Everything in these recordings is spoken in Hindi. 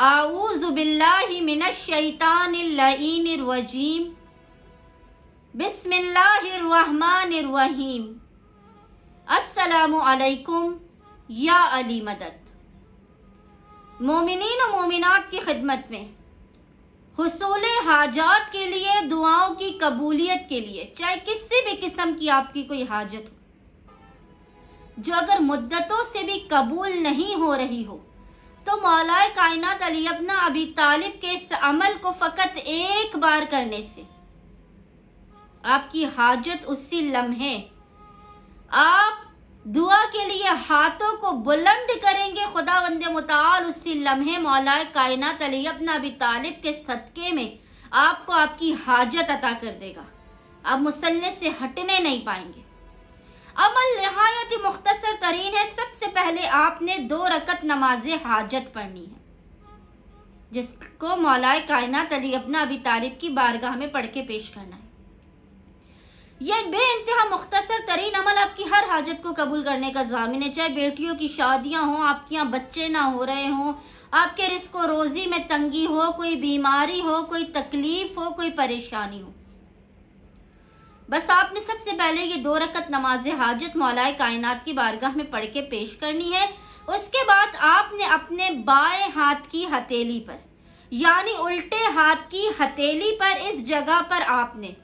आऊज़ु बिल्लाहि मिनश शैतानिर लईनिर रजीम। बिस्मिल्लाहिर रहमानिर रहीम। अस्सलामु अलैकुम या अली मदद। मोमिनीन और मोमिनात की खिदमत में हुसूल हाजात के लिए, दुआओं की कबूलियत के लिए, चाहे किसी भी किस्म की आपकी कोई हाजत हो जो अगर मुद्दतों से भी कबूल नहीं हो रही हो, तो मौलाए कायनात अली इब्न अबी तालिब के इस अमल को फकत एक बार करने से आपकी हाजत उसी लम्हे आप दुआ के लिए हाथों को बुलंद करेंगे, खुदावंद मुताल उसी लम्हे मौलाए कायनात अली इब्न अबी तालिब के सदके में आपको आपकी हाजत अता कर देगा। आप मुसल्ले से हटने नहीं पाएंगे। अमल निहायत ही मुख्तसर तरीन है। सबसे पहले आपने 2 रकत नमाज़े हाजत पढ़नी है, जिसको मौलाए कायनात अली इब्न अबी तालिब की बारगाह में पढ़ के पेश करना है। यह बेइंतहा मुख्तसर तरीन अमल आपकी हर हाजत को कबूल करने का ज़ामिन है। चाहे बेटियों की शादियां हों, आपके यहाँ बच्चे ना हो रहे हों, आपके रिस्क व रोजी में तंगी हो, कोई बीमारी हो, कोई तकलीफ हो, कोई परेशानी हो, बस आपने सबसे पहले ये 2 रकत नमाज़े हाजत मौलाए कायनात की बारगाह में पढ़ के पेश करनी है। उसके बाद आपने अपने बाएं हाथ की हथेली पर, यानी उल्टे हाथ की हथेली पर, इस जगह पर आपने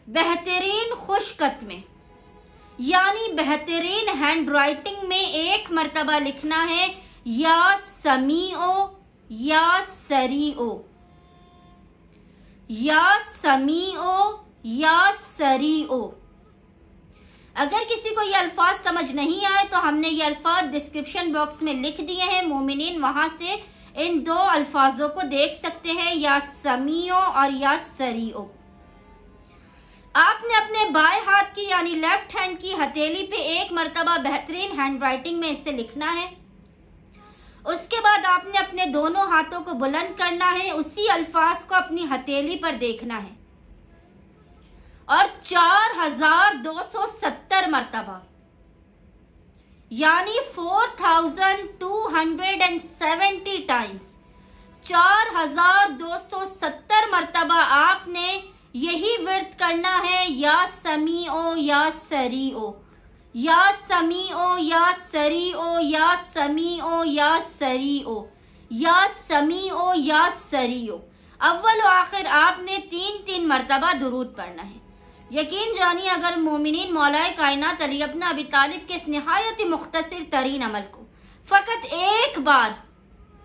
बेहतरीन खुशखत में, यानी बेहतरीन हैंड राइटिंग में एक मर्तबा लिखना है, या समीओ या सरीओ, या समीओ या सरीओ। अगर किसी को ये अल्फाज समझ नहीं आए तो हमने ये अल्फाज डिस्क्रिप्शन बॉक्स में लिख दिए हैं, मोमिनीन वहां से इन 2 अल्फाजों को देख सकते हैं, या समीओ और या सरीओ। आपने अपने बाएं हाथ की यानी लेफ्ट हैंड की हथेली पे एक मर्तबा बेहतरीन हैंड राइटिंग में इसे लिखना है। उसके बाद आपने अपने दोनों हाथों को बुलंद करना है, उसी अल्फाज को अपनी हथेली पर देखना है और 4270 मर्तबा, यानी 4270 टाइम्स, 4270 मर्तबा आपने यही विर्द करना है, या समीओ या सरीओ, या समीओ या सरीओ, या समीओ या सरीओ, या समीओ या सरीओ। अव्वल व आखिर आपने 3-3 मर्तबा दुरूद पढ़ना है। यकीन जानिए, अगर मोमिनीन मौलाए कायनात अली इब्न अबी तालिब के इस निहायत ही मुख्तसर तरीन अमल को फकत एक बार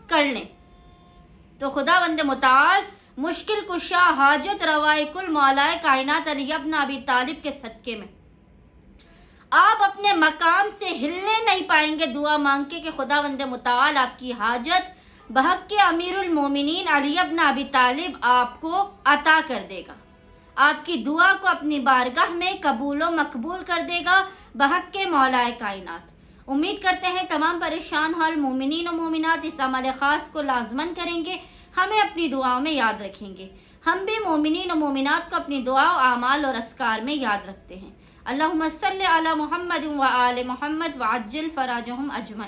कर लें तो खुदावंद मुताल मुश्किल कुशा हाजत रवाए कुल मौलाए कायनात अली इब्न अबी तालिब के सदके में आप अपने मकाम से हिलने नहीं पाएंगे, दुआ मांग के खुदावंद मुताल आपकी हाजत बहक के अमीरुल मोमिनीन अली इब्न अबी तालिब आपको अता कर देगा। आपकी दुआ को अपनी बारगाह में कबूलो मकबूल कर देगा बहक के मौलाए कायनात। उम्मीद करते हैं तमाम परेशान हाल मोमिनीन और मोमिनात इस अमल खास को लाजमन करेंगे, हमें अपनी दुआओं में याद रखेंगे। हम भी मोमिनीन और मोमिनात को अपनी दुआ, आमाल और अस्कार में याद रखते हैं। अल्लाहुम्मा सल्ली अला मुहम्मद व आले मुहम्मद व अज्जिल फराजहुम अजमईन।